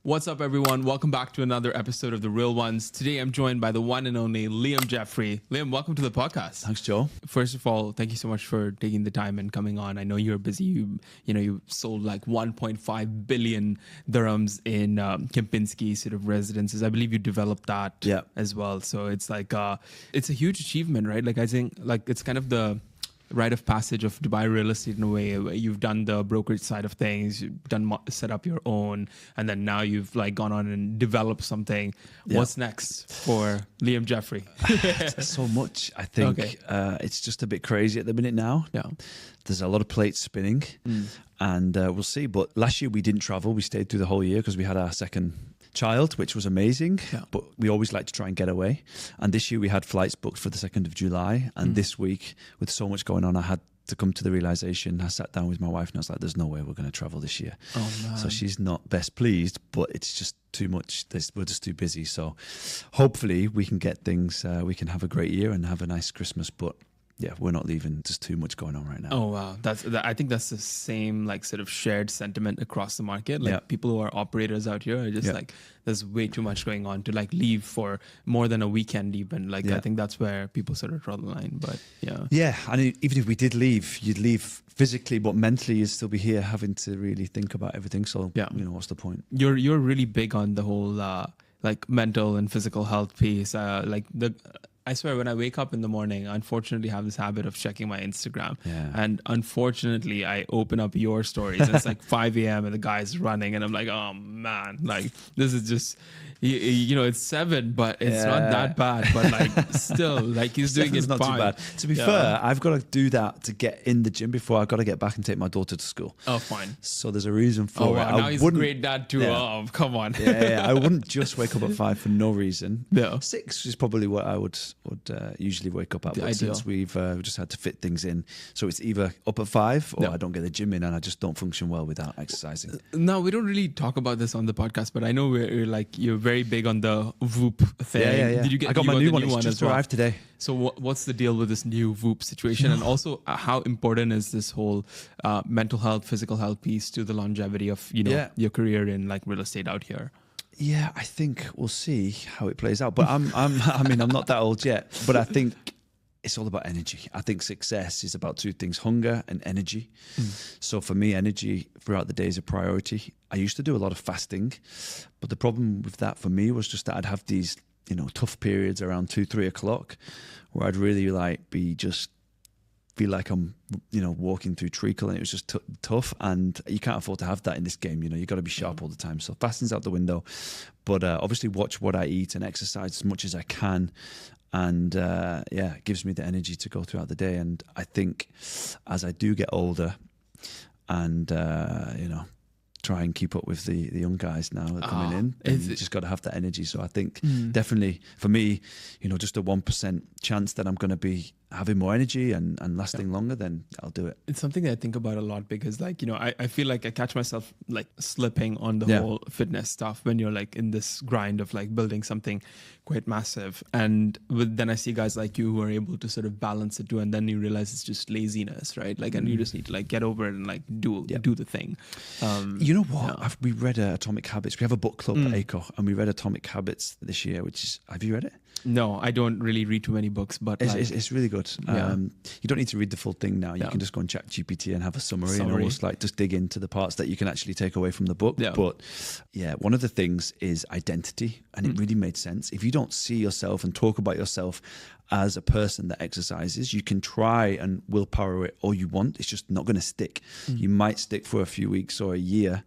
What's up, everyone? Welcome back to another episode of The Real Ones. Today, I'm joined by the one and only Liam Jeffrey. Liam, welcome to the podcast. Thanks, Joe. First of all, thank you so much for taking the time and coming on. I know you're busy. You sold like 1.5 billion dirhams in Kempinski sort of residences. I believe you developed that as well. So it's like it's a huge achievement, right? Like I think like it's kind of the rite of passage of Dubai real estate in a way. You've done the brokerage side of things, you've done set up your own, and then now you've like gone on and developed something. What's next for Liam Jeffrey? So much, I think. Okay. It's just a bit crazy at the minute now. Yeah. There's a lot of plates spinning, and we'll see. But last year we didn't travel. We stayed through the whole year because we had our second child, which was amazing. Yeah. But we always like to try and get away. And this year we had flights booked for the 2nd of July. And this week, with so much going on, I had to come to the realization. I sat down with my wife and I was like, there's no way we're going to travel this year. Oh, man. So she's not best pleased, but it's just too much. We're just too busy. So hopefully we can get things, we can have a great year and have a nice Christmas. But yeah, we're not leaving. There's too much going on right now. Oh, wow. I think that's the same like sort of shared sentiment across the market. Like people who are operators out here are just like, there's way too much going on to like leave for more than a weekend even. Like I think that's where people sort of draw the line. But yeah. And even if we did leave, you'd leave physically, but mentally you'd still be here having to really think about everything. So what's the point? You're really big on the whole like mental and physical health piece. I swear, when I wake up in the morning, I unfortunately have this habit of checking my Instagram. Yeah. And unfortunately, I open up your stories and it's like 5 a.m. and the guy's running and I'm like, oh man, like this is just, it's 7, but it's not that bad. But like still, like he's doing it not fine. Too bad. To be fair, I've got to do that to get in the gym before I've got to get back and take my daughter to school. Oh, fine. So there's a reason for it. Wow. Now he's a great dad too. Yeah. Oh, come on. I wouldn't just wake up at 5 for no reason. Yeah. 6 is probably what I would usually wake up at, but since we've just had to fit things in, so it's either up at 5 or I don't get the gym in and I just don't function well without exercising. No, we don't really talk about this on the podcast, but I know you're very big on the Whoop thing. Yeah. I got my new one. It's just arrived today. So what's the deal with this new Whoop situation? And also how important is this whole mental health, physical health piece to the longevity of your career in like real estate out here? Yeah, I think we'll see how it plays out. But I'm not that old yet. But I think it's all about energy. I think success is about 2 things: hunger and energy. So for me, energy throughout the day is a priority. I used to do a lot of fasting, but the problem with that for me was just that I'd have these, tough periods around 2-3 o'clock where I'd really feel like I'm, walking through treacle, and it was just tough. And you can't afford to have that in this game. You got to be sharp all the time. So fasting's out the window, but obviously watch what I eat and exercise as much as I can. And it gives me the energy to go throughout the day. And I think as I do get older and, try and keep up with the young guys now that are coming in, you just got to have that energy. So I think definitely for me, just a 1% chance that I'm going to be having more energy and lasting longer, then I'll do it. It's something that I think about a lot because I feel like I catch myself like slipping on the whole fitness stuff when you're like in this grind of like building something quite massive. And then I see guys like you who are able to sort of balance it too. And then you realize it's just laziness, right? Like, and you just need to like get over it and like do the thing. You know what? Yeah. We read Atomic Habits. We have a book club at ACO, and we read Atomic Habits this year, have you read it? No, I don't really read too many books, but it's really good. You don't need to read the full thing now. You can just go and chat GPT and have a summary. And almost like just dig into the parts that you can actually take away from the book. Yeah. But one of the things is identity, and it really made sense. If you don't see yourself and talk about yourself as a person that exercises, you can try and willpower it all you want. It's just not going to stick. You might stick for a few weeks or a year.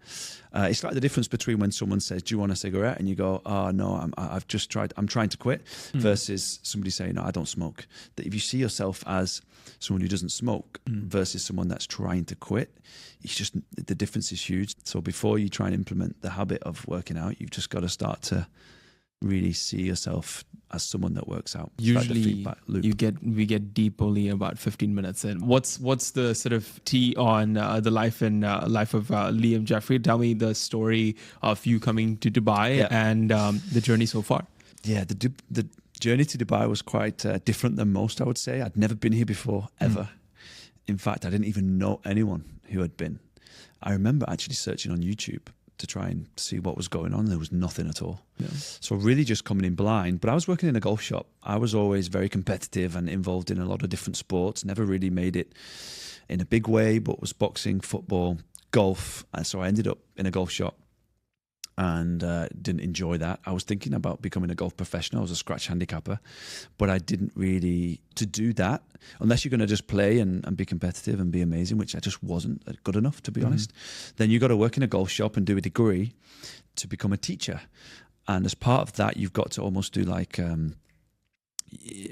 It's like the difference between when someone says, do you want a cigarette? And you go, oh no, I've just tried, I'm trying to quit, versus somebody saying, no, I don't smoke. That if you see yourself as someone who doesn't smoke versus someone that's trying to quit, it's just, the difference is huge. So before you try and implement the habit of working out, you've just got to start to really see yourself as someone that works out. Usually we get deep only about 15 minutes in. What's the sort of tea on the life of Liam Jeffrey? Tell me the story of you coming to Dubai and the journey so far. Yeah, the journey to Dubai was quite different than most, I would say. I'd never been here before, ever. In fact, I didn't even know anyone who had been. I remember actually searching on YouTube to try and see what was going on. There was nothing at all. Yeah. So really just coming in blind. But I was working in a golf shop. I was always very competitive and involved in a lot of different sports. Never really made it in a big way, but was boxing, football, golf. And so I ended up in a golf shop and didn't enjoy that. I was thinking about becoming a golf professional. I was a scratch handicapper, but I didn't really, to do that, unless you're going to just play and be competitive and be amazing, which I just wasn't good enough, to be honest, then you got to work in a golf shop and do a degree to become a teacher. And as part of that, you've got to almost do like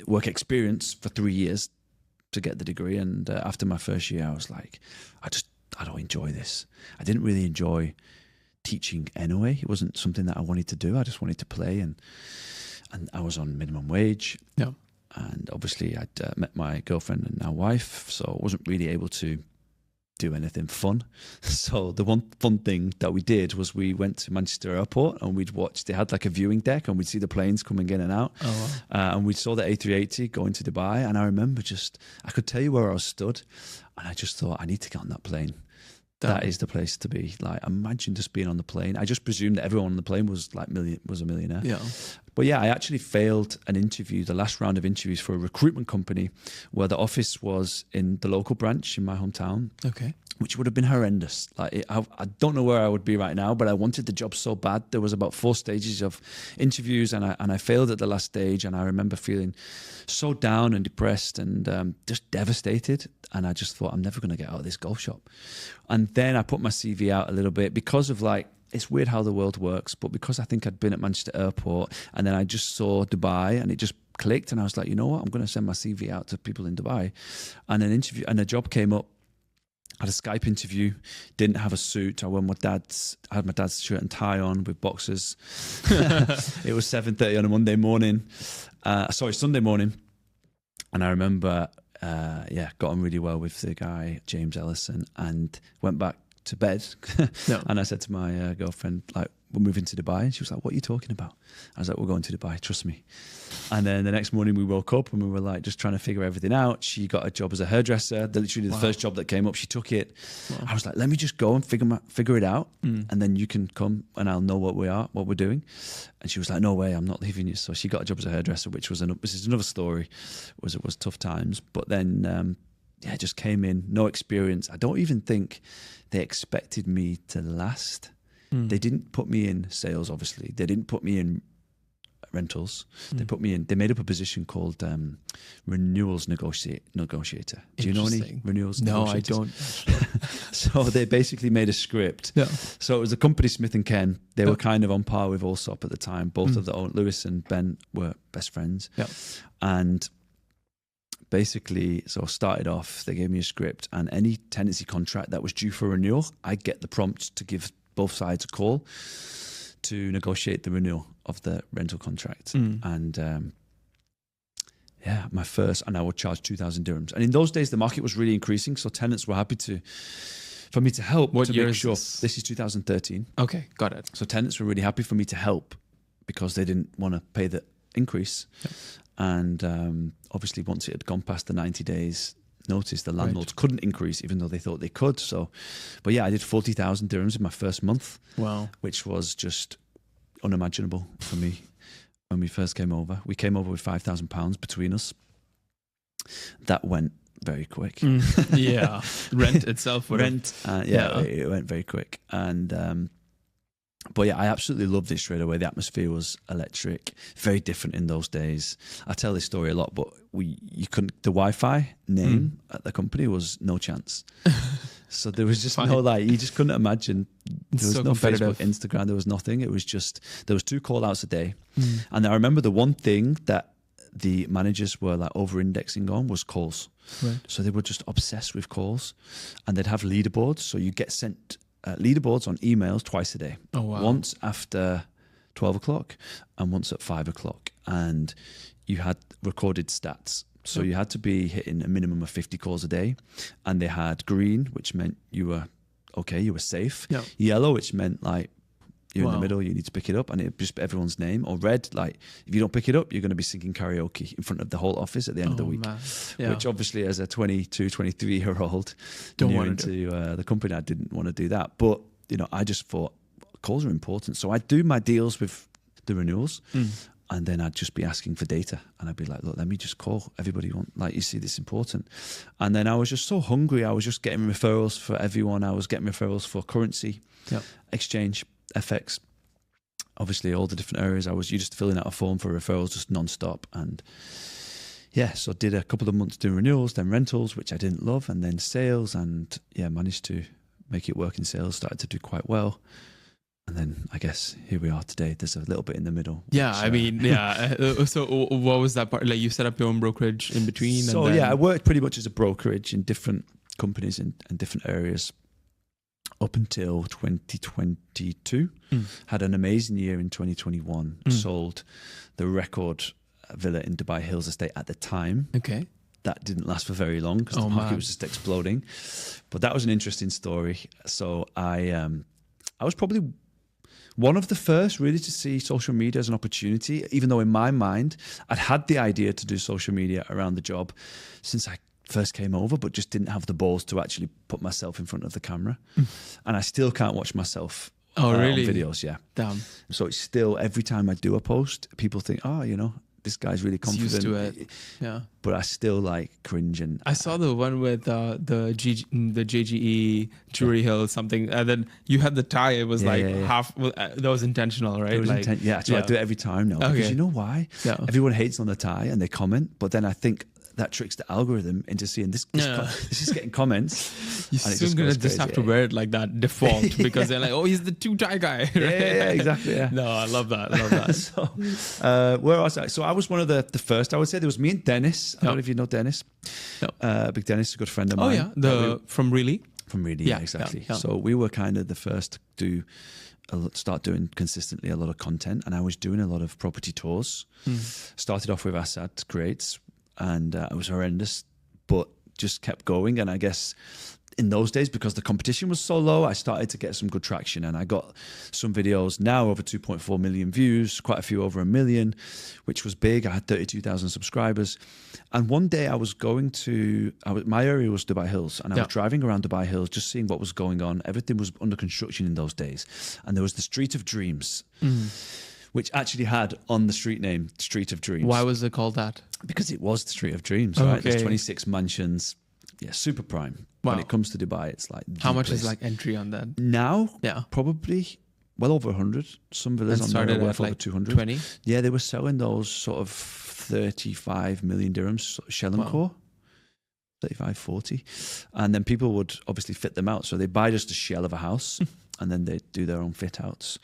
work experience for 3 years to get the degree. And after my first year, I was like, I don't enjoy this. I didn't really enjoy teaching anyway. It wasn't something that I wanted to do. I just wanted to play, and I was on minimum wage. Yeah. And obviously I'd met my girlfriend and now wife, so I wasn't really able to do anything fun. So the one fun thing that we did was we went to Manchester Airport and we'd watch, they had like a viewing deck and we'd see the planes coming in and out. Oh, wow. And we saw the A380 going to Dubai, and I remember I could tell you where I was stood, and I just thought, I need to get on that plane. That is the place to be. Like, imagine just being on the plane. I just presumed that everyone on the plane was like was a millionaire. Yeah. But yeah, I actually failed an interview, the last round of interviews for a recruitment company where the office was in the local branch in my hometown. Okay. Which would have been horrendous. Like, I don't know where I would be right now, but I wanted the job so bad. There was about 4 stages of interviews, and I failed at the last stage. And I remember feeling so down and depressed and just devastated. And I just thought, I'm never going to get out of this golf shop. And then I put my CV out a little bit because of like, it's weird how the world works, but because I think I'd been at Manchester Airport and then I just saw Dubai and it just clicked, and I was like, you know what, I'm going to send my CV out to people in Dubai. And a job came up. Had a Skype interview, didn't have a suit. I had my dad's shirt and tie on with boxers. It was 7:30 on a Monday morning. Sunday morning. And I remember, got on really well with the guy, James Ellison, and went back to bed. No. And I said to my girlfriend, like, we're moving to Dubai. And she was like, what are you talking about? I was like, we're going to Dubai, trust me. And then the next morning we woke up and we were like just trying to figure everything out. She got a job as a hairdresser. Literally the first job that came up, she took it. Wow. I was like, let me just go and figure it out. And then you can come and I'll know what we're doing. And she was like, no way, I'm not leaving you. So she got a job as a hairdresser, which was this is another story. It was tough times. But then, just came in, no experience. I don't even think they expected me to last. They didn't put me in sales, obviously. They didn't put me in rentals. They made up a position called renewals negotiator. Do you know any renewals negotiators? No, I don't. So they basically made a script. Yeah. So it was a company, Smith & Ken. They were kind of on par with Allsop at the time. Both of the Lewis and Ben were best friends. Yeah. And basically, so I started off, they gave me a script, and any tenancy contract that was due for renewal, I'd get the prompt to give both sides a call to negotiate the renewal of the rental contract. And I would charge 2,000 dirhams. And in those days, the market was really increasing, so tenants were happy for me to help. What to year make is sure this? This is 2013. Okay, got it. So tenants were really happy for me to help because they didn't want to pay the increase. Yeah. And obviously, once it had gone past the 90 days notice, the landlords couldn't increase even though they thought they could. So, but yeah, I did 40,000 dirhams in my first month. Wow. Which was just unimaginable for me when we first came over. We came over with £5,000 between us. That went very quick. Yeah. Rent itself. It went very quick. And, but yeah, I absolutely loved it straight away. The atmosphere was electric, very different in those days. I tell this story a lot, but the Wi-Fi name at the company was No Chance. So there was just you just couldn't imagine. There was no Facebook, Instagram, there was nothing. It was just, there was 2 call outs a day. And I remember the one thing that the managers were like over-indexing on was calls. Right. So they were just obsessed with calls, and they'd have leaderboards. So you get sent leaderboards on emails twice a day. Oh, wow. Once after 12 o'clock and once at 5 o'clock. And you had recorded stats. So you had to be hitting a minimum of 50 calls a day. And they had green, which meant you were okay, you were safe. Yep. Yellow, which meant like you're in the middle, you need to pick it up, and it just everyone's name. Or red, like if you don't pick it up, you're going to be singing karaoke in front of the whole office at the end of the week. Yeah. Which obviously, as a 22, 23-year-old new into the company, I didn't want to do that. But I just thought, calls are important. So I'd do my deals with the renewals. And then I'd just be asking for data, and I'd be like, look, let me just call everybody you want. Like, you see, this is important. And then I was just so hungry. I was just getting referrals for everyone. I was getting referrals for currency, exchange, FX, obviously all the different areas. You just filling out a form for referrals just non-stop. And yeah, so did a couple of months doing renewals, then rentals, which I didn't love, and then sales, and yeah, managed to make it work in sales, started to do quite well. And then I guess here we are today. There's a little bit in the middle. Yeah, I mean, yeah. So what was that part? Like, you set up your own brokerage in between? So and then... yeah, I worked pretty much as a brokerage in different companies in different areas up until 2022. Had an amazing year in 2021. Sold the record villa in Dubai Hills Estate at the time. Okay. That didn't last for very long because the market was just exploding. But that was an interesting story. So I was probably one of the first really to see social media as an opportunity, even though in my mind, I'd had the idea to do social media around the job since I first came over, but just didn't have the balls to actually put myself in front of the camera. And I still can't watch myself really? on videos, yeah. Damn. So it's still, every time I do a post, people think, oh, you know, this guy's really confident. He's used to it. Yeah. But I still like cringe. And I saw the one with the JGE Jewelry Hill something, and then you had the tie. It was half. That was intentional, right? It was yeah. So I do it every time now because you know why? Yeah. Everyone hates on the tie and they comment, but then I think that tricks the algorithm into seeing this is getting comments. You're soon going to just have to wear it like that default because they're like, oh, he's the two tie guy. Right? Yeah, exactly. Yeah. No, I love that. So, where was I? So I was one of the first. I would say there was me and Dennis. I don't know if you know Dennis. No. Big Dennis, a good friend of mine. Oh yeah, from Really? From Really, yeah, exactly. Yeah. So we were kind of the first to start doing consistently a lot of content, and I was doing a lot of property tours. Started off with Assad Creates, and it was horrendous, but just kept going. And I guess in those days, because the competition was so low, I started to get some good traction, and I got some videos now over 2.4 million views, quite a few over 1 million, which was big. I had 32,000 subscribers. And one day I was going to, my area was Dubai Hills, and I was driving around Dubai Hills, just seeing what was going on. Everything was under construction in those days. And there was the Street of Dreams, which actually had on the street name, Street of Dreams. Why was it called that? Because it was the Street of Dreams, right? There's 26 mansions. Yeah, super prime. Wow. When it comes to Dubai, it's like... How much is like entry on that? Now, probably well over 100. Some villas on there are worth over 200. 20? Yeah, they were selling those sort of 35 million dirhams, shell and core. 35, 40. And then people would obviously fit them out. So they buy just a shell of a house and then they do their own fit outs.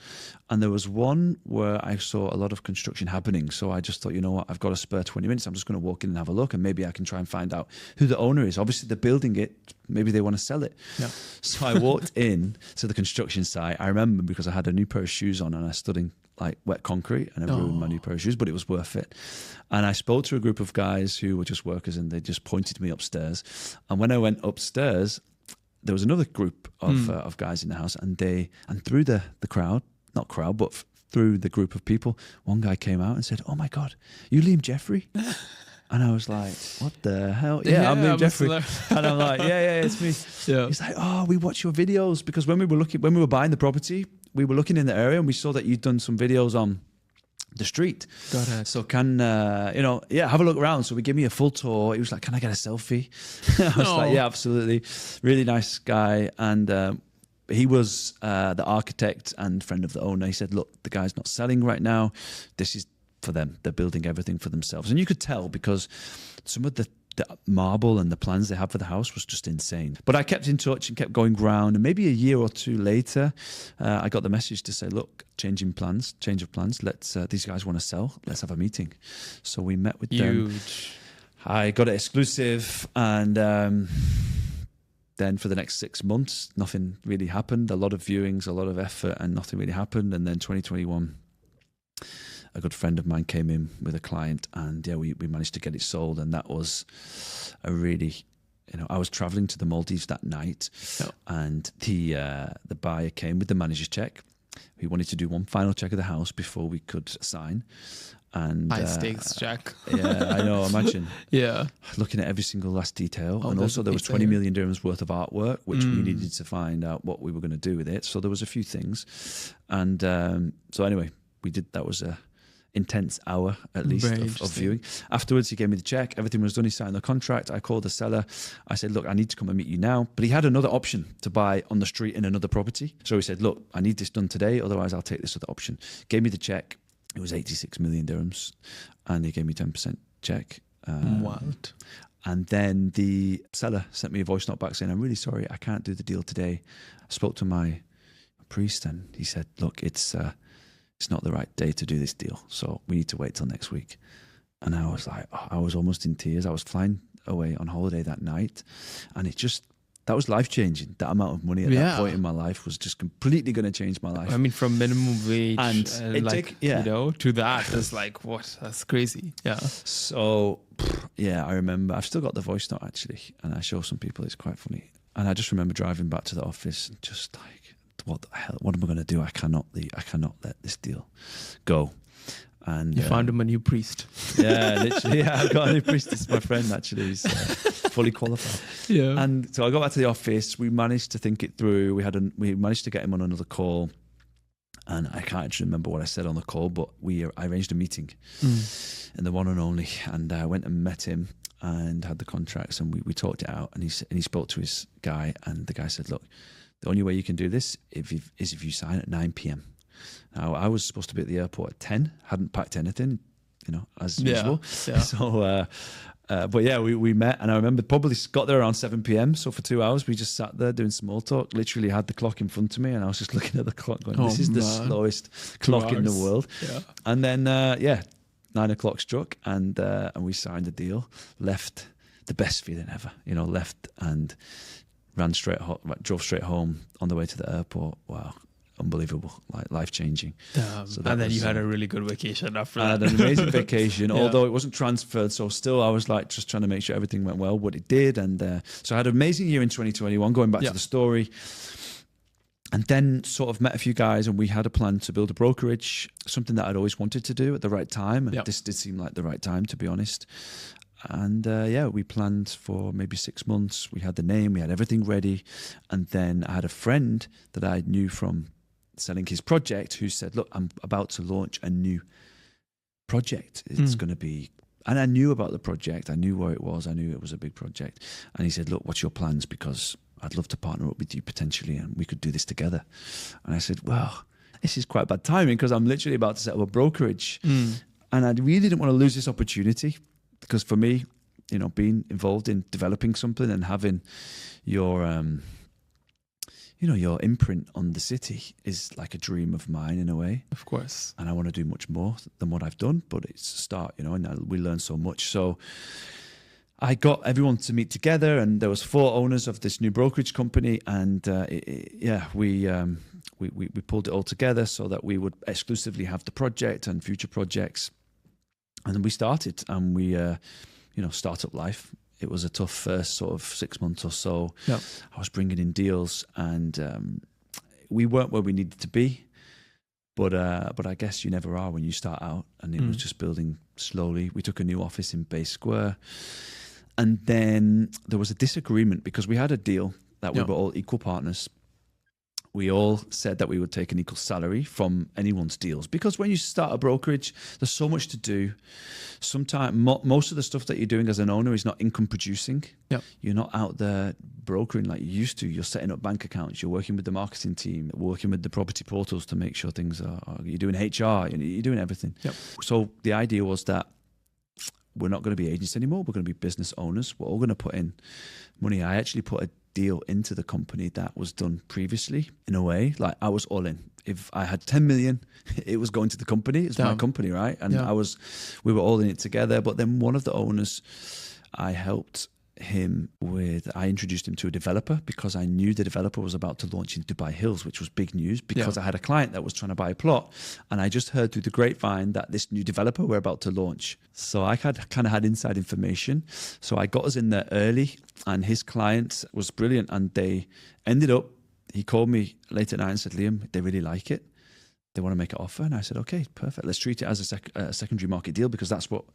And there was one where I saw a lot of construction happening. So I just thought, you know what, I've got a spare 20 minutes. I'm just going to walk in and have a look, and maybe I can try and find out who the owner is. Obviously, they're building it. Maybe they want to sell it. Yeah. So I walked in to the construction site. I remember because I had a new pair of shoes on and I stood in like wet concrete and I ruined my new pair of shoes, but it was worth it. And I spoke to a group of guys who were just workers, and they just pointed me upstairs. And when I went upstairs, there was another group of guys in the house, and through the crowd, not crowd, but through the group of people, one guy came out and said, "Oh my God, you Liam Jeffrey?" And I was like, "What the hell?" Yeah, I'm Liam Jeffrey. And I'm like, yeah, it's me. Yeah. He's like, "Oh, we watch your videos because when we were buying the property, we were looking in the area and we saw that you'd done some videos on the street. Got it. So can have a look around." So we give me a full tour. He was like, "Can I get a selfie?" I was like, "Yeah, absolutely." Really nice guy, and he was the architect and friend of the owner. He said, "Look, the guy's not selling right now. This is for them. They're building everything for themselves." And you could tell because some of the marble and the plans they had for the house was just insane. But I kept in touch and kept going round, and maybe a year or two later, I got the message to say, "Look, change of plans. Let's these guys want to sell. Let's have a meeting." So we met with them. I got it exclusive, and then for the next 6 months, nothing really happened. A lot of viewings, a lot of effort, and nothing really happened. And then 2021, a good friend of mine came in with a client, and we managed to get it sold. And that was a really, I was traveling to the Maldives that night, and the buyer came with the manager's check. He wanted to do one final check of the house before we could sign. And High stakes check. Yeah, I know. Imagine. Yeah. Looking at every single last detail. Oh, And there's also a there was pizza 20 here. million dirhams worth of artwork, which we needed to find out what we were going to do with it. So there was a few things. And so anyway, we did, that was a intense hour at least Very of interesting. viewing. Afterwards, he gave me the check. Everything was done. He signed the contract. I called the seller. I said, look, I need to come and meet you now. But he had another option to buy on the street in another property. So he said, look, I need this done today. Otherwise, I'll take this other option. Gave me the check. It was 86 million dirhams. And he gave me 10% check. Wild. And then the seller sent me a voice note back saying, I'm really sorry, I can't do the deal today. I spoke to my priest and he said, look, it's not the right day to do this deal. So we need to wait till next week. And I was like, I was almost in tears. I was flying away on holiday that night. And it just, that was life-changing. That amount of money at that point in my life was just completely going to change my life. I mean, from minimum wage And it like, you know, to that is like, what? That's crazy. Yeah. So, yeah, I remember. I've still got the voice note, actually. And I show some people. It's quite funny. And I just remember driving back to the office and just like, what the hell? What am I going to do? I cannot let this deal go. And You found him a new priest. yeah, literally. Yeah, I've got a new priest. It's my friend, actually. He's fully qualified. Yeah. And so I got back to the office. We managed to think it through. We managed to get him on another call. And I can't actually remember what I said on the call, but I arranged a meeting in the one and only. And I went and met him and had the contracts and we talked it out. And he spoke to his guy. And the guy said, look, the only way you can do this is if you sign at 9 p.m. Now, I was supposed to be at the airport at 10, hadn't packed anything, as usual. Yeah. So, but yeah, we met and I remember probably got there around 7 p.m. So for 2 hours, we just sat there doing small talk, literally had the clock in front of me and I was just looking at the clock going, this is the slowest clock in the world. Yeah. And then, 9 o'clock struck and we signed the deal, left the best feeling ever, left and drove straight home on the way to the airport. Wow. Unbelievable, like life-changing. So and then you had a really good vacation after that. I had an amazing vacation, although it wasn't transferred. So still, I was like just trying to make sure everything went well, what it did. And so I had an amazing year in 2021, going back to the story. And then sort of met a few guys and we had a plan to build a brokerage, something that I'd always wanted to do at the right time. And this did seem like the right time, to be honest. And we planned for maybe 6 months. We had the name, we had everything ready. And then I had a friend that I knew from selling his project who said, look, I'm about to launch a new project. It's going to be, and I knew about the project. I knew where it was. I knew it was a big project. And he said, look, what's your plans? Because I'd love to partner up with you potentially and we could do this together. And I said, well, this is quite bad timing because I'm literally about to set up a brokerage. And I really didn't want to lose this opportunity because for me, being involved in developing something and having your your imprint on the city is like a dream of mine in a way. Of course. And I want to do much more than what I've done, but it's a start, and we learn so much. So I got everyone to meet together and there was 4 owners of this new brokerage company. And we pulled it all together so that we would exclusively have the project and future projects. And then we started and we, startup life. It was a tough first sort of 6 months or so. Yep. I was bringing in deals and we weren't where we needed to be. But I guess you never are when you start out. And it was just building slowly. We took a new office in Bay Square. And then there was a disagreement because we had a deal that we were all equal partners. We all said that we would take an equal salary from anyone's deals because when you start a brokerage, there's so much to do. Sometimes most of the stuff that you're doing as an owner is not income producing. Yep. You're not out there brokering like you used to. You're setting up bank accounts. You're working with the marketing team, working with the property portals to make sure things are you're doing HR, you're doing everything. Yep. So the idea was that we're not going to be agents anymore. We're going to be business owners. We're all going to put in money. I actually put a deal into the company that was done previously in a way. Like I was all in. If I had 10 million, it was going to the company. It's my company, right? And we were all in it together. But then one of the owners, I helped him with, I introduced him to a developer because I knew the developer was about to launch in Dubai Hills, which was big news because I had a client that was trying to buy a plot and I just heard through the grapevine that this new developer were about to launch. So I kind of had inside information. So I got us in there early and his client was brilliant and they ended up, he called me late at night and said, Liam, they really like it. they want to make an offer. And I said, okay, perfect. Let's treat it as a secondary market deal, because that's what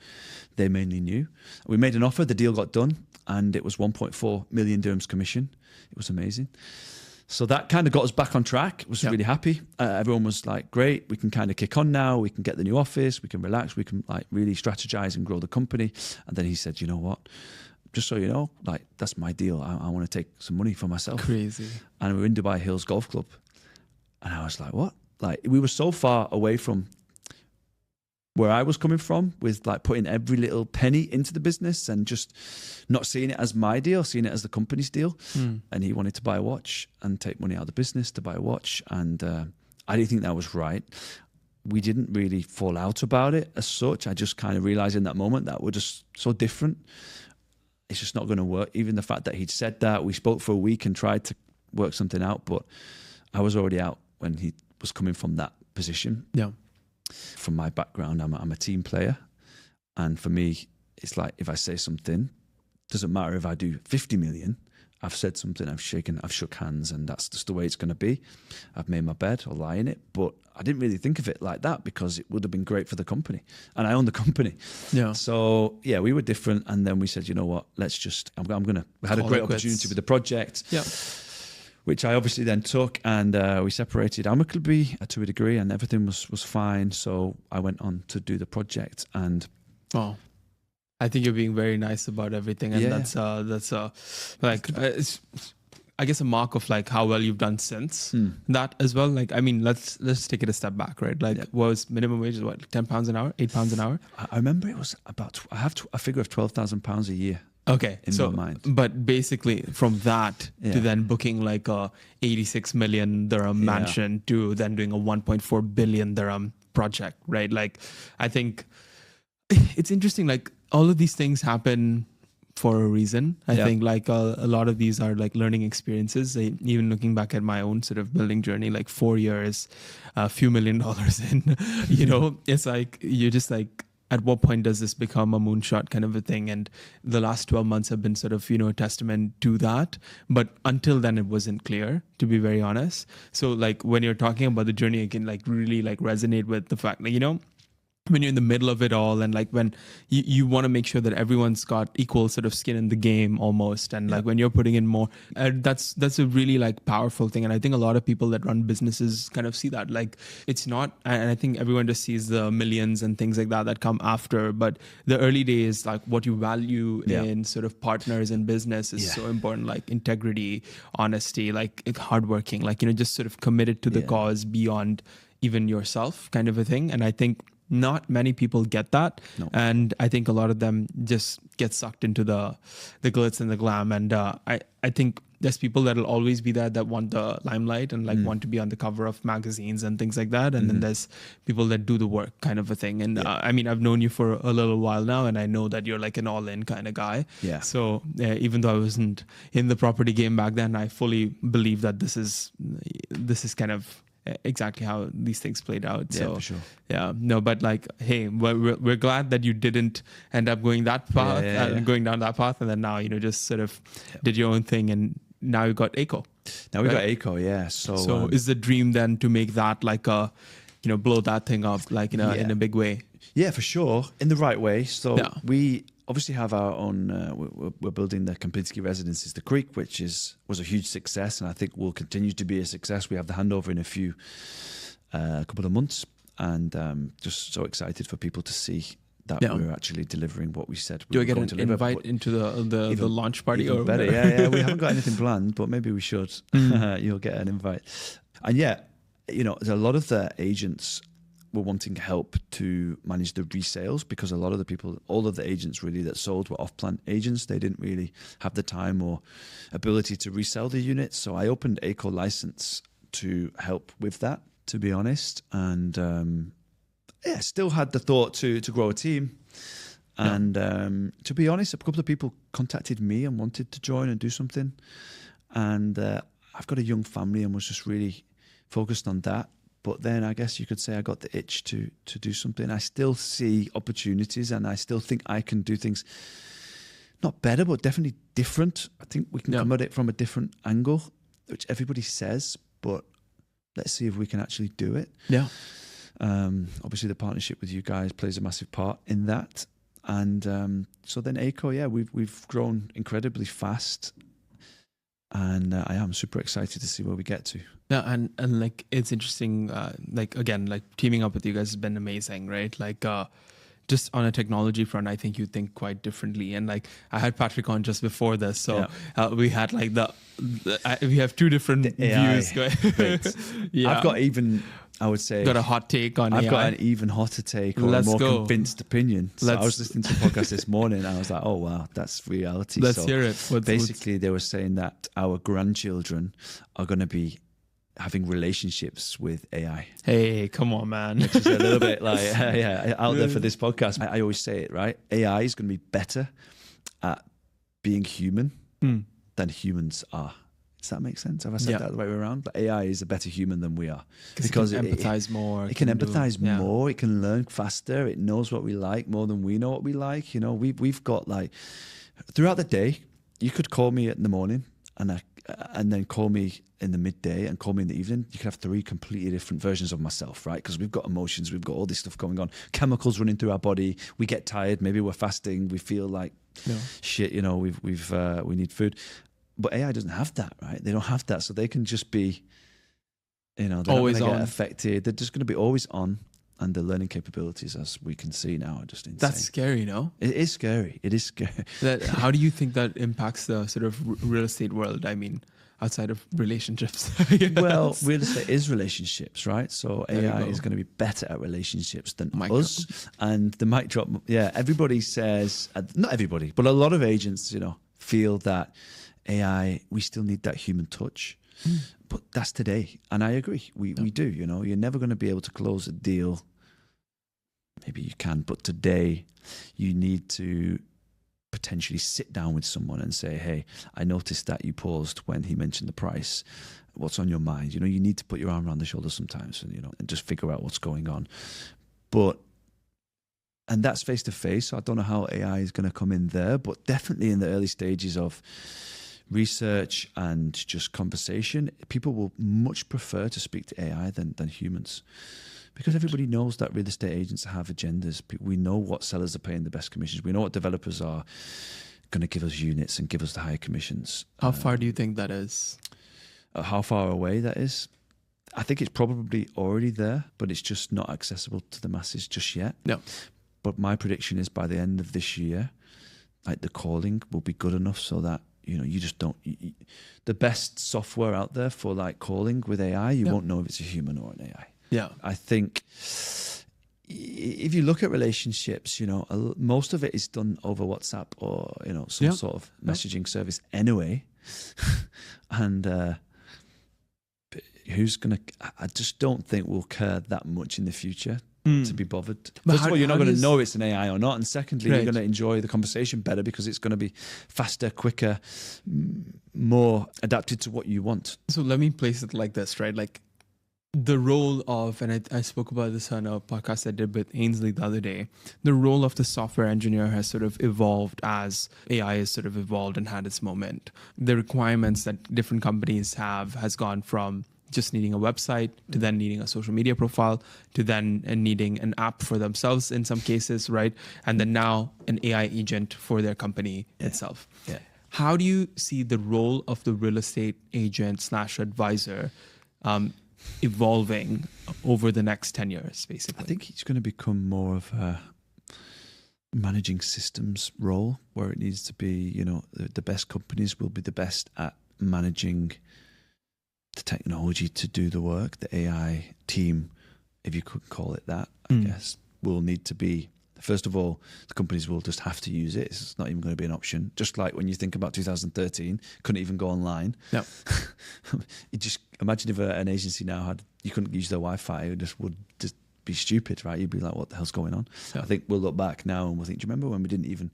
they mainly knew. We made an offer, the deal got done, and it was 1.4 million dirhams commission. It was amazing. So that kind of got us back on track. Was really happy. Everyone was like, great, we can kind of kick on now. We can get the new office. We can relax. We can like really strategize and grow the company. And then he said, you know what? Just so you know, like, that's my deal. I want to take some money for myself. Crazy. And we were in Dubai Hills Golf Club. And I was like, what? Like, we were so far away from where I was coming from, with like putting every little penny into the business and just not seeing it as my deal, seeing it as the company's deal. And he wanted to buy a watch and take money out of the business to buy a watch. And I didn't think that was right. We didn't really fall out about it as such. I just kind of realized in that moment that we're just so different. It's just not going to work. Even the fact that he'd said that, we spoke for a week and tried to work something out, but I was already out when he was coming from that position. Yeah. From my background, I'm a team player. And for me, it's like, if I say something, doesn't matter if I do 50 million, I've said something, I've shook hands, and that's just the way it's going to be. I've made my bed, I'll lie in it. But I didn't really think of it like that, because it would have been great for the company. And I own the company. Yeah. So, yeah, we were different. And then we said, you know what, let's just, we had a great opportunity with the project. Yeah. Which I obviously then took, and we separated amicably to a degree, and everything was fine. So I went on to do the project, and I think you're being very nice about everything, and that's like it's, I guess, a mark of like how well you've done since that as well. Like, I mean, let's take it a step back, right? Like, what was minimum wage? What, like £10 an hour, £8 an hour? I remember it was about, I have a figure of £12,000 a year. Okay, in my mind. But basically from that to then booking like a 86 million dirham mansion to then doing a 1.4 billion dirham project, right? Like, I think it's interesting, like all of these things happen for a reason. I think like a lot of these are like learning experiences. Even looking back at my own sort of building journey, like 4 years, a few $1 million in, you know, it's like, you're just like, at what point does this become a moonshot kind of a thing? And the last 12 months have been sort of, you know, a testament to that. But until then, it wasn't clear, to be very honest. So like when you're talking about the journey, I can like really like resonate with the fact that, you know, when you're in the middle of it all, and like when you want to make sure that everyone's got equal sort of skin in the game almost, and like when you're putting in more, that's a really like powerful thing. And I think a lot of people that run businesses kind of see that, like it's not, and I think everyone just sees the millions and things like that come after, but the early days, like what you value in sort of partners in business is so important, like integrity, honesty, like hardworking, like, you know, just sort of committed to the cause beyond even yourself kind of a thing. And I think not many people get that. No. And I think a lot of them just get sucked into the glitz and the glam. And I think there's people that'll always be there that want the limelight and like want to be on the cover of magazines and things like that. And then there's people that do the work kind of a thing. And I mean, I've known you for a little while now, and I know that you're like an all-in kind of guy. Yeah. So even though I wasn't in the property game back then, I fully believe that this is kind of exactly how these things played out. Yeah, so for sure. Yeah, no, but like, hey, we're glad that you didn't end up going that path, going down that path, and then now, you know, just sort of did your own thing, and now you got ACO. Now we got ACO, yeah. So is the dream then to make that like a, you know, blow that thing up like in a big way? Yeah, for sure, in the right way. So we obviously have our own, we're building the Kempinski Residences, the Creek, which was a huge success, and I think will continue to be a success. We have the handover in a couple of months, and just so excited for people to see that we're actually delivering what we said we were going to deliver. Do I get an invite into the launch party? Even better, yeah. We haven't got anything planned, but maybe we should. You'll get an invite. And you know, a lot of the agents were wanting help to manage the resales, because a lot of the people, all of the agents really that sold were off-plan agents. They didn't really have the time or ability to resell the units. So I opened ACO license to help with that, to be honest. And still had the thought to grow a team. And to be honest, a couple of people contacted me and wanted to join and do something. And I've got a young family and was just really focused on that. But then I guess you could say I got the itch to do something. I still see opportunities, and I still think I can do things not better, but definitely different. I think we can come at it from a different angle, which everybody says, but let's see if we can actually do it. Yeah. Obviously, the partnership with you guys plays a massive part in that. And so then ACO, we've grown incredibly fast. And I am super excited to see where we get to. Yeah, and like it's interesting. Like again, like teaming up with you guys has been amazing, right? Like just on a technology front, I think you think quite differently. And like I had Patrick on just before this, so we had like we have two different views going. Yeah, I've got I would say got a hot take on I've AI. got an even hotter take or a more convinced opinion. So I was listening to a podcast this morning and I was like, oh wow, that's reality. Let's hear it. Basically, they were saying that our grandchildren are going to be having relationships with AI. Hey, come on, man. Which is a little bit like, out there for this podcast. I always say it, right? AI is going to be better at being human than humans are. Does that make sense? Have I said that the way around? But AI is a better human than we are because it can empathize more. It can empathize more. It can learn faster. It knows what we like more than we know what we like. You know, we've got like throughout the day, you could call me in the morning and then call me in the midday and call me in the evening. You could have 3 completely different versions of myself, right? Because we've got emotions, we've got all this stuff going on, chemicals running through our body. We get tired. Maybe we're fasting. We feel like shit. You know, we need food. But AI doesn't have that, right? They don't have that. So they can just be, you know, they're always not going to get affected. They're just going to be always on. And the learning capabilities, as we can see now, are just insane. That's scary, no? It is scary. It is scary. How do you think that impacts the sort of real estate world? I mean, outside of relationships. Well, real estate is relationships, right? So AI is going to be better at relationships than us. And the mic drop, everybody says, not everybody, but a lot of agents, you know, feel that AI, we still need that human touch. But that's today. And I agree. We do, you know, you're never going to be able to close a deal. Maybe you can, but today you need to potentially sit down with someone and say, hey, I noticed that you paused when he mentioned the price. What's on your mind? You know, you need to put your arm around the shoulder sometimes and, you know, and just figure out what's going on. And that's face to face. So I don't know how AI is going to come in there, but definitely in the early stages of research and just conversation, people will much prefer to speak to AI than humans, because everybody knows that real estate agents have agendas. We know what sellers are paying the best commissions. We know what developers are going to give us units and give us the higher commissions. How far do you think that is? How far away that is? I think it's probably already there, but it's just not accessible to the masses just yet. No. But my prediction is by the end of this year, like the calling will be good enough so that, you know, you just don't. The best software out there for like calling with AI, you won't know if it's a human or an AI. Yeah, I think if you look at relationships, you know, most of it is done over WhatsApp or, you know, some sort of messaging service anyway. And who's gonna? I just don't think we'll care that much in the future to be bothered. First of all, you're not going to know it's an AI or not, and secondly, you're going to enjoy the conversation better because it's going to be faster, quicker, more adapted to what you want. So let me place it like this, right? Like the role of, and I spoke about this on a podcast I did with Ainsley the other day, the role of the software engineer has sort of evolved as AI has sort of evolved and had its moment. The requirements that different companies have has gone from just needing a website to then needing a social media profile to then needing an app for themselves in some cases, right? And then now an AI agent for their company itself. Yeah. How do you see the role of the real estate agent / advisor evolving over the next 10 years, basically? I think it's going to become more of a managing systems role where it needs to be, you know, the best companies will be the best at managing the technology to do the work. The AI team, if you could call it that, I guess, will need to be, first of all, the companies will just have to use it. It's not even going to be an option. Just like when you think about 2013, couldn't even go online. No. You just imagine if an agency now you couldn't use their Wi-Fi, it would just be stupid, right? You'd be like, what the hell's going on? Yeah. I think we'll look back now and we'll think, do you remember when we didn't even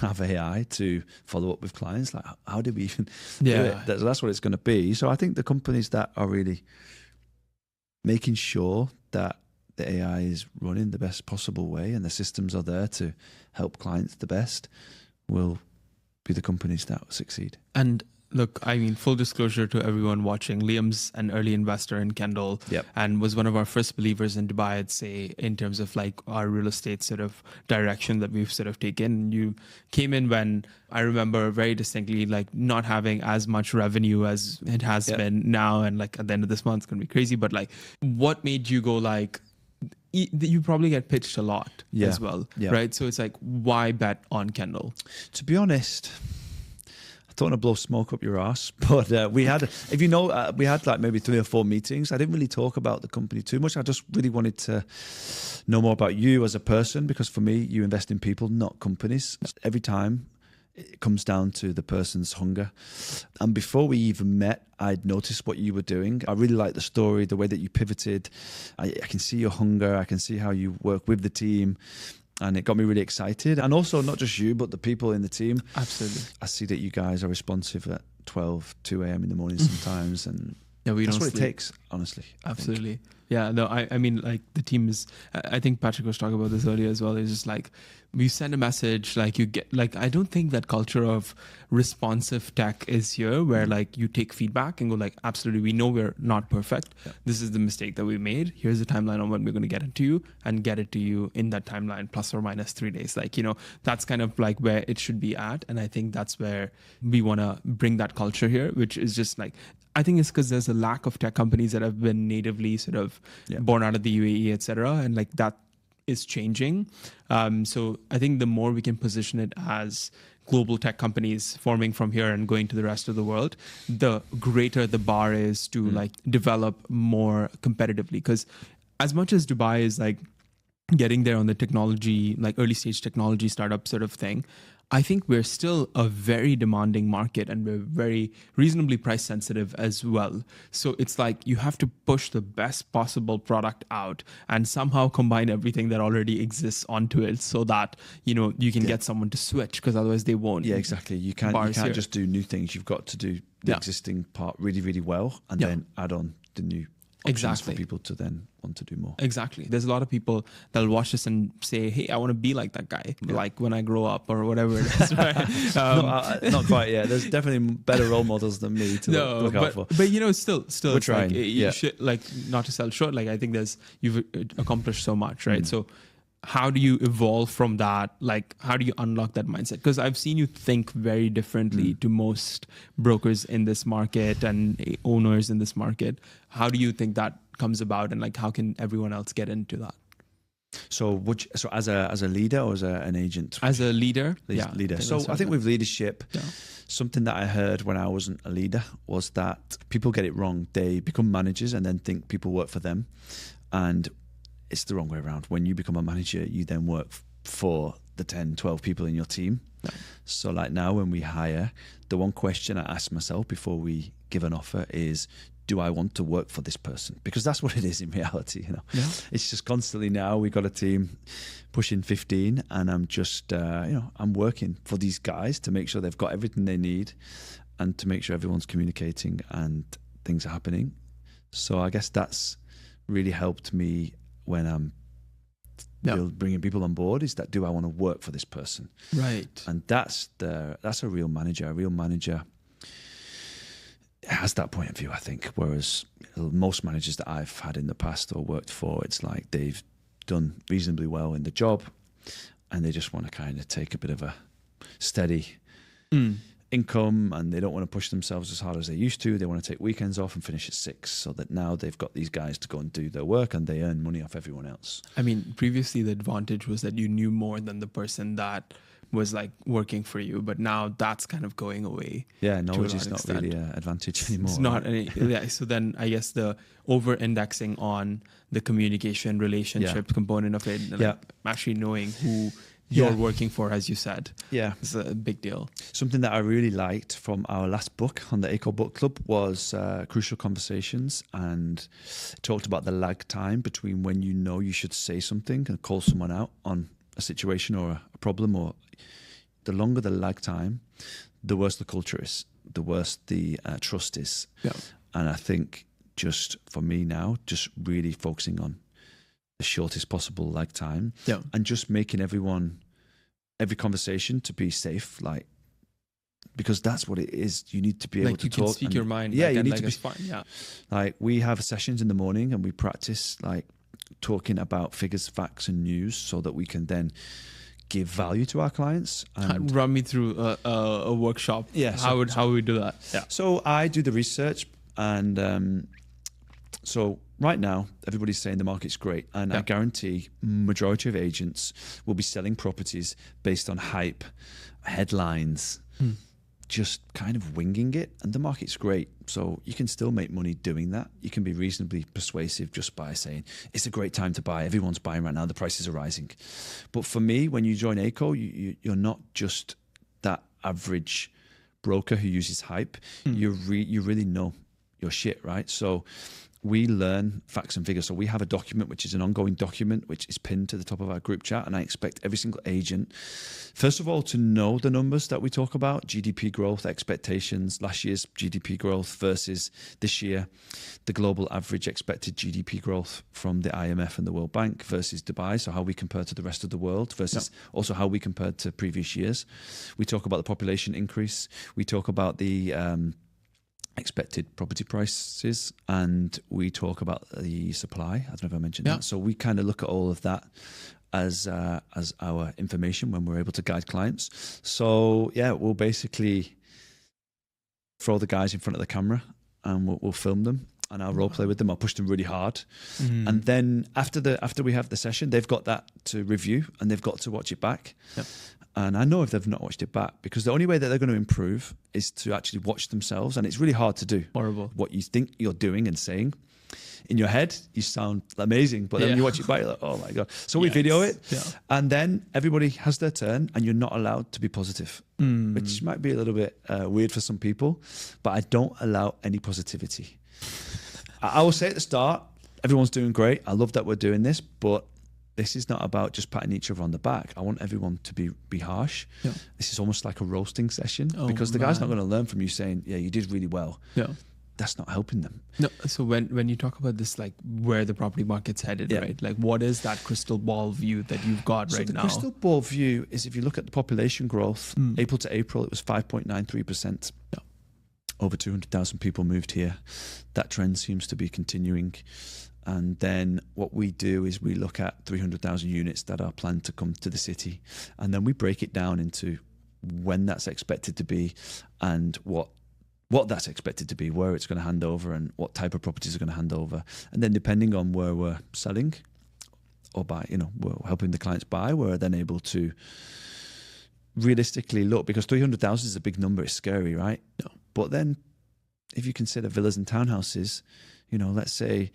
have AI to follow up with clients? Like, how did we even do it? That's what it's going to be. So I think the companies that are really making sure that the AI is running the best possible way and the systems are there to help clients the best will be the companies that succeed. And Look, I mean, full disclosure to everyone watching, Liam's an early investor in Kendal Yep. and was one of our first believers in Dubai, I'd say, in terms of like our real estate sort of direction that we've sort of taken. You came in when I remember very distinctly, like not having as much revenue as it has Yep. been now. And like at the end of this month, it's going to be crazy. But like, what made you go like, you probably get pitched a lot as well, right? So it's like, why bet on Kendal? To be honest, I don't want to blow smoke up your ass, but we had, if you know, we had like maybe 3 or 4 meetings. I didn't really talk about the company too much. I just really wanted to know more about you as a person, because for me, you invest in people, not companies. Every time it comes down to the person's hunger. And before we even met, I'd noticed what you were doing. I really like the story, the way that you pivoted. I can see your hunger. I can see how you work with the team. And it got me really excited. And also, not just you, but the people in the team. Absolutely. I see that you guys are responsive at 12, 2 a.m. in the morning sometimes. And yeah, that's what it takes, honestly. Absolutely. Yeah, no, I mean, like the team is, I think Patrick was talking about this earlier as well. It's just like, we send a message, like you get, like, I don't think that culture of responsive tech is here where like you take feedback and go like, absolutely, we know we're not perfect. Yeah. This is the mistake that we made. Here's the timeline on when we're going to get it to you and get it to you in that timeline, plus or minus 3 days. Like, you know, that's kind of like where it should be at. And I think that's where we want to bring that culture here, which is just like, I think it's because there's a lack of tech companies that have been natively sort of born out of the UAE, et cetera. And like that is changing. So I think the more we can position it as global tech companies forming from here and going to the rest of the world, the greater the bar is to like develop more competitively. Because as much as Dubai is like getting there on the technology, like early stage technology startup sort of thing, I think we're still a very demanding market and we're very reasonably price sensitive as well. So it's like you have to push the best possible product out and somehow combine everything that already exists onto it so that, you know, you can get someone to switch, because otherwise they won't. Yeah, exactly. You can't just do new things. You've got to do the existing part really, really well and then add on the new options for people to then want to do more. Exactly. There's a lot of people that'll watch this and say, hey, I want to be like that guy, like when I grow up or whatever it is. Right? Not quite yet. There's definitely better role models than me to look out for. But you know, still we're trying. Like, you should, like, not to sell short, like I think you've accomplished so much, right? So how do you evolve from that? Like, how do you unlock that mindset? Because I've seen you think very differently to most brokers in this market and owners in this market. How do you think that comes about, and like, how can everyone else get into that? So, as a leader or as an agent? As a leader, leader. So, I think with leadership, something that I heard when I wasn't a leader was that people get it wrong. They become managers and then think people work for them, and it's the wrong way around. When you become a manager, you then work for the 10, 12 people in your team. Yeah. So like now when we hire, the one question I ask myself before we give an offer is, do I want to work for this person? Because that's what it is in reality, you know. Yeah. It's just constantly now we've got a team pushing 15 and I'm just, I'm working for these guys to make sure they've got everything they need and to make sure everyone's communicating and things are happening. So I guess that's really helped me when I'm bringing people on board, is that, do I want to work for this person? Right. And that's a real manager. A real manager has that point of view, I think, whereas most managers that I've had in the past or worked for, it's like they've done reasonably well in the job and they just want to kind of take a bit of a steady income, and they don't want to push themselves as hard as they used to. They want to take weekends off and finish at 6, so that now they've got these guys to go and do their work and they earn money off everyone else. I mean, previously the advantage was that you knew more than the person that was like working for you, but now that's kind of going away. Yeah, knowledge is not really an advantage anymore. It's not any, so then I guess the over indexing on the communication relationship component of it, like actually knowing who you're working for, as you said. Yeah. It's a big deal. Something that I really liked from our last book on the Eco Book Club was Crucial Conversations, and it talked about the lag time between when you know you should say something and call someone out on a situation or a problem, or the longer the lag time, the worse the culture is, the worse the trust is. Yeah. And I think just for me now, just really focusing on the shortest possible lag time and just making every conversation to be safe, like because that's what it is. You need to be able Like to you can talk. speak and- your mind. Yeah, like, you and need like to be. it's fine. Yeah. Like we have sessions in the morning and we practice like talking about figures, facts, and news, so that we can then give value to our clients. And Run me through a workshop. Yeah, How would we do that? Yeah. so I do the research, and so right now everybody's saying the market's great, and I guarantee majority of agents will be selling properties based on hype, headlines, just kind of winging it, and the market's great. So you can still make money doing that. You can be reasonably persuasive just by saying it's a great time to buy. Everyone's buying right now. The prices are rising. But for me, when you join ACO, you're not just that average broker who uses hype. You really know your shit, right? So we learn facts and figures. So we have a document, which is an ongoing document, which is pinned to the top of our group chat. And I expect every single agent, first of all, to know the numbers that we talk about, GDP growth, expectations, last year's GDP growth versus this year, the global average expected GDP growth from the IMF and the World Bank versus Dubai. So how we compare to the rest of the world versus also how we compare to previous years. We talk about the population increase. We talk about the expected property prices, and we talk about the supply. I don't know if I mentioned that. So we kind of look at all of that as our information when we're able to guide clients. So yeah, we'll basically throw the guys in front of the camera and we'll film them, and I'll role play with them. I'll push them really hard, and then after we have the session, they've got that to review and they've got to watch it back. And I know if they've not watched it back, because the only way that they're going to improve is to actually watch themselves. And it's really hard to do. Horrible. What you think you're doing and saying. In your head, you sound amazing, but then when you watch it back, you're like, oh my God. So we video it, and then everybody has their turn, and you're not allowed to be positive, which might be a little bit weird for some people, but I don't allow any positivity. I will say at the start, everyone's doing great. I love that we're doing this, but this is not about just patting each other on the back. I want everyone to be harsh. This is almost like a roasting session, because the guy's not going to learn from you saying, yeah, you did really well. That's not helping them. No. So when you talk about this, like where the property market's headed, right? Like what is that crystal ball view that you've got right now? The crystal ball view is, if you look at the population growth, April to April, it was 5.93%. Over 200,000 people moved here. That trend seems to be continuing. And then what we do is we look at 300,000 units that are planned to come to the city, and then we break it down into when that's expected to be, and what that's expected to be, where it's going to hand over, and what type of properties are going to hand over. And then depending on where we're selling or buy, we're helping the clients buy, we're then able to realistically look, because 300,000 is a big number. It's scary, right? But then if you consider villas and townhouses, let's say,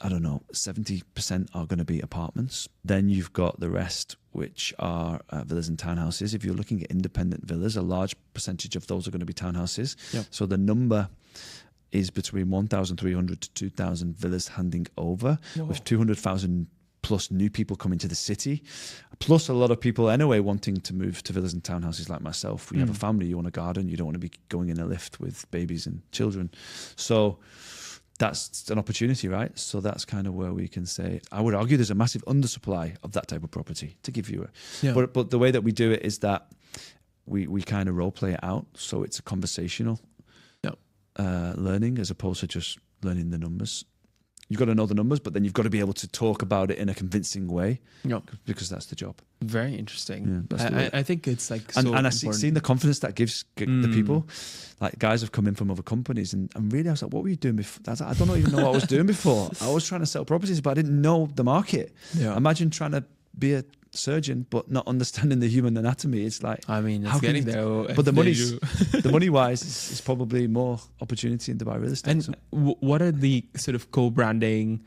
I don't know, 70% are going to be apartments. Then you've got the rest, which are villas and townhouses. If you're looking at independent villas, a large percentage of those are going to be townhouses. So the number is between 1,300 to 2,000 villas handing over, with 200,000 plus new people coming to the city, plus a lot of people anyway wanting to move to villas and townhouses like myself. When you have a family, you want a garden, you don't want to be going in a lift with babies and children. So that's an opportunity, right? So that's kind of where we can say, I would argue there's a massive undersupply of that type of property, to give you but the way that we do it is that we kind of role play it out. So it's a conversational learning, as opposed to just learning the numbers. You've got to know the numbers, but then you've got to be able to talk about it in a convincing way, because that's the job. Very interesting. I think it's like so and I important. seen the confidence that gives the people. Like guys have come in from other companies, and really I was like, what were you doing before? I don't even know what I was doing before. I was trying to sell properties, but I didn't know the market. Imagine trying to be a surgeon but not understanding the human anatomy. It's like, it's getting there. But the money wise is probably more opportunity in Dubai real estate. And what are the sort of co-branding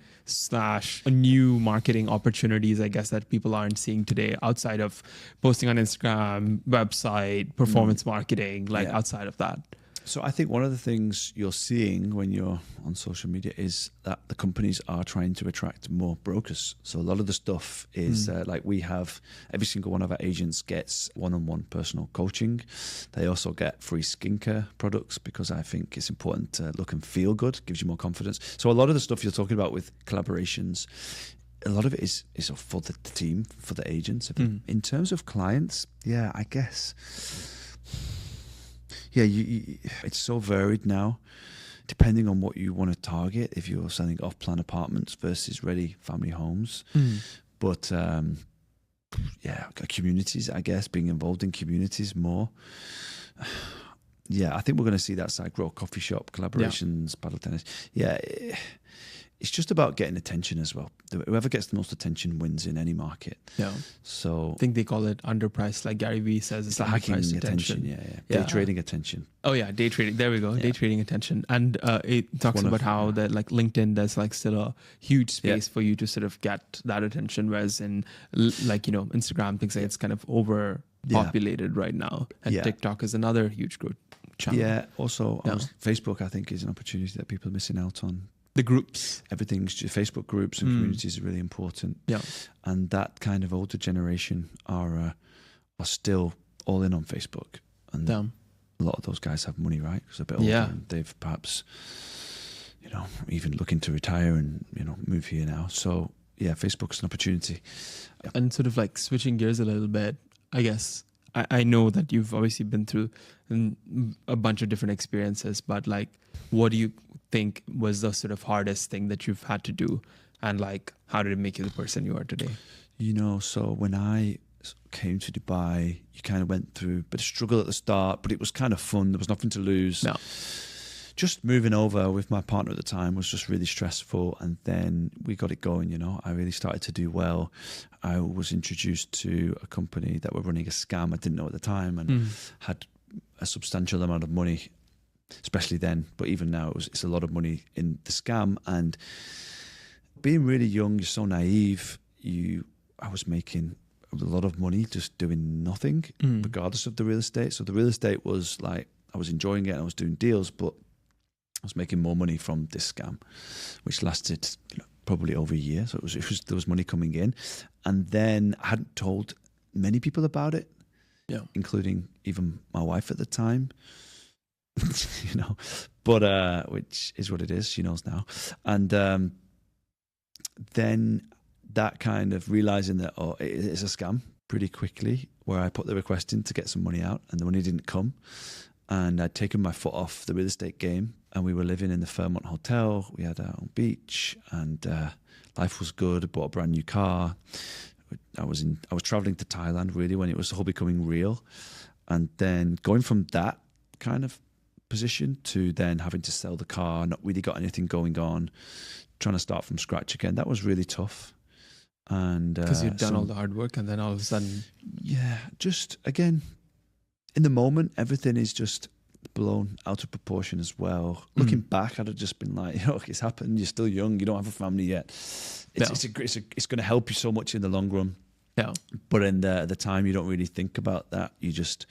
/ new marketing opportunities, I guess, that people aren't seeing today, outside of posting on Instagram, website, performance marketing, outside of that? So I think one of the things you're seeing when you're on social media is that the companies are trying to attract more brokers. So a lot of the stuff is like, we have, every single one of our agents gets one-on-one personal coaching. They also get free skincare products, because I think it's important to look and feel good, gives you more confidence. So a lot of the stuff you're talking about with collaborations, a lot of it is for the team, for the agents. In terms of clients, I guess yeah, it's so varied now, depending on what you want to target. If you're selling off-plan apartments versus ready family homes, but yeah, communities, I guess, being involved in communities more. Yeah, I think we're going to see that side grow. Coffee shop, collaborations, paddle tennis. Yeah, it's just about getting attention as well. Whoever gets the most attention wins in any market. Yeah. So I think they call it underpriced, like Gary Vee says. It's like hacking attention. Day trading attention. Oh yeah, day trading. There we go. Day trading attention. And it talks about how that like LinkedIn, there's like still a huge space for you to sort of get that attention, whereas in like, you know, Instagram, things like it's kind of overpopulated right now. And TikTok is another huge growth channel. Yeah. Also, Facebook, I think, is an opportunity that people are missing out on. The groups. Everything's just Facebook groups and communities are really important. Yeah. And that kind of older generation are still all in on Facebook. And a lot of those guys have money, right? Because they're a bit older and they've perhaps, you know, even looking to retire and, you know, move here now. So, yeah, Facebook's an opportunity. Yeah. And sort of like switching gears a little bit, I guess, I know that you've obviously been through a bunch of different experiences, but like, what do you think was the sort of hardest thing that you've had to do? And like, how did it make you the person you are today? You know, so when I came to Dubai, you kind of went through a bit of struggle at the start, but it was kind of fun. There was nothing to lose. No. Just moving over with my partner at the time was just really stressful. And then we got it going, you know. I really started to do well. I was introduced to a company that were running a scam I didn't know at the time and had a substantial amount of money, especially then. But even now, it's a lot of money in the scam. And being really young, you're so naive. I was making a lot of money just doing nothing, regardless of the real estate. So the real estate was like, I was enjoying it and I was doing deals, but I was making more money from this scam, which lasted probably over a year. So there was money coming in. And then I hadn't told many people about it, including even my wife at the time, you know, but which is what it is. She knows now. And then that kind of realizing that, it is a scam pretty quickly, where I put the request in to get some money out and the money didn't come. And I'd taken my foot off the real estate game and we were living in the Fairmont Hotel. We had our own beach and life was good. I bought a brand new car. I was traveling to Thailand really when it was all becoming real. And then going from that kind of position to then having to sell the car, not really got anything going on, trying to start from scratch again. That was really tough. And because you'd done all the hard work and then all of a sudden. Yeah, just again, in the moment, everything is just blown out of proportion as well. Looking back, I'd have just been like, it's happened. You're still young. You don't have a family yet. It's going to help you so much in the long run. Yeah. But in the time, you don't really think about that. You just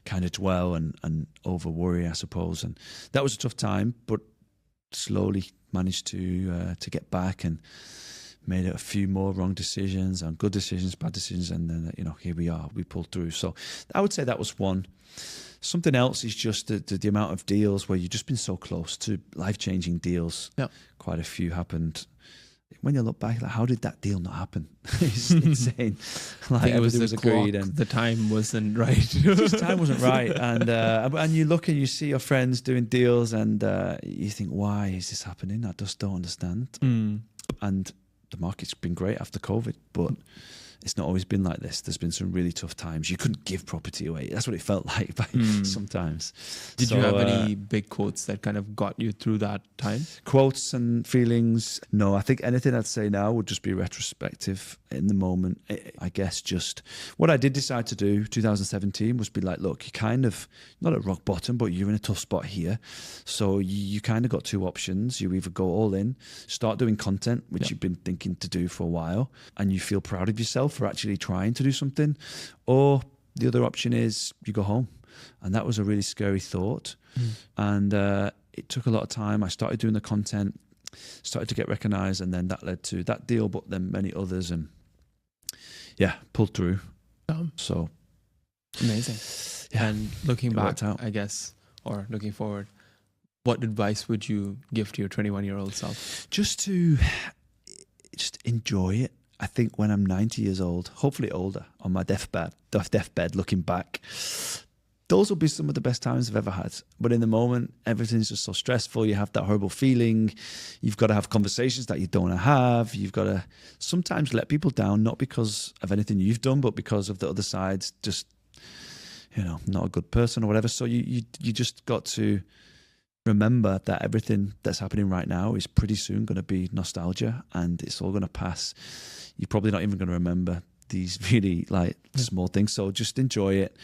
kind of dwell and over worry, I suppose. And that was a tough time, but slowly managed to get back and made a few more wrong decisions and good decisions, bad decisions, and then here we are. We pulled through. So I would say that was one. Something else is just the amount of deals where you've just been so close to life-changing deals. Yeah, quite a few happened. When you look back, like, how did that deal not happen? It's insane. Like, I think it was agreed, and the time wasn't right. Just time wasn't right, and you look and you see your friends doing deals, and you think, why is this happening? I just don't understand. And the market's been great after COVID, but it's not always been like this. There's been some really tough times. You couldn't give property away. That's what it felt like sometimes. Did you have any big quotes that kind of got you through that time? Quotes and feelings? No, I think anything I'd say now would just be retrospective. In the moment, I guess just what I did decide to do 2017 was be like, look, you kind of not at rock bottom, but you're in a tough spot here. So you kind of got two options. You either go all in, start doing content, which you've been thinking to do for a while, and you feel proud of yourself for actually trying to do something, or the other option is you go home. And that was a really scary thought. And it took a lot of time. I started doing the content, started to get recognized, and then that led to that deal, but then many others, and pulled through. So amazing. Yeah. And looking back, I guess, or looking forward, what advice would you give to your 21-year-old self? Just enjoy it. I think when I'm 90 years old, hopefully older, on my deathbed, looking back, those will be some of the best times I've ever had. But in the moment, everything's just so stressful. You have that horrible feeling. You've got to have conversations that you don't want to have. You've got to sometimes let people down, not because of anything you've done, but because of the other side's just, not a good person or whatever. So you just got to remember that everything that's happening right now is pretty soon going to be nostalgia, and it's all going to pass. You're probably not even going to remember these really small things. So just enjoy it.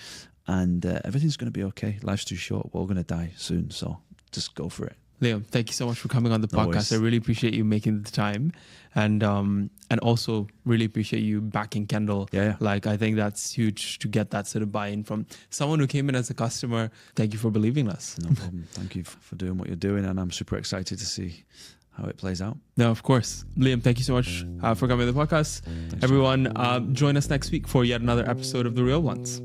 And everything's going to be okay. Life's too short. We're all going to die soon. So just go for it. Liam, thank you so much for coming on the podcast. I really appreciate you making the time, and also really appreciate you backing Kendal. Yeah. I think that's huge to get that sort of buy-in from someone who came in as a customer. Thank you for believing us. No problem. Thank you for doing what you're doing, and I'm super excited to see how it plays out. No, of course. Liam, thank you so much for coming on the podcast. Thanks, everyone. Join us next week for yet another episode of The Real Ones.